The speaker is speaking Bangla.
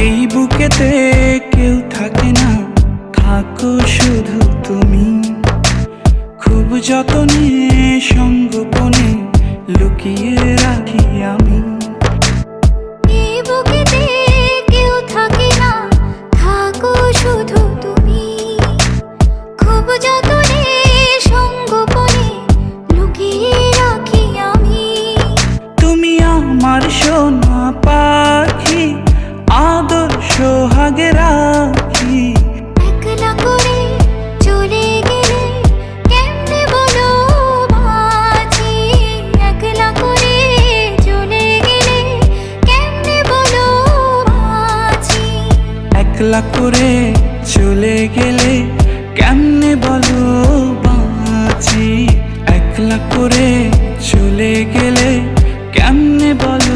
এই বুকেতে কেউ থাকে না, থাকো শুধু তুমি। খুব যতনে সঙ্গোপনে লুকিয়ে রাখি আমি। এই বুকেতে কেউ থাকে না, থাকো শুধু তুমি। খুব যতনে সঙ্গোপনে লুকিয়ে রাখি আমি। তুমি আমার সোনা পাখি, আদর সোহাগে রাখি। একলা করে চলে গেলে কেমনে বলো বাঁচি। একলা করে চলে গেলে কেমনে বলো বাঁচি। একলা করে চলে গেলে কেমনে বলো বাঁচি। একলা করে চলে গেলে কেমনে বলো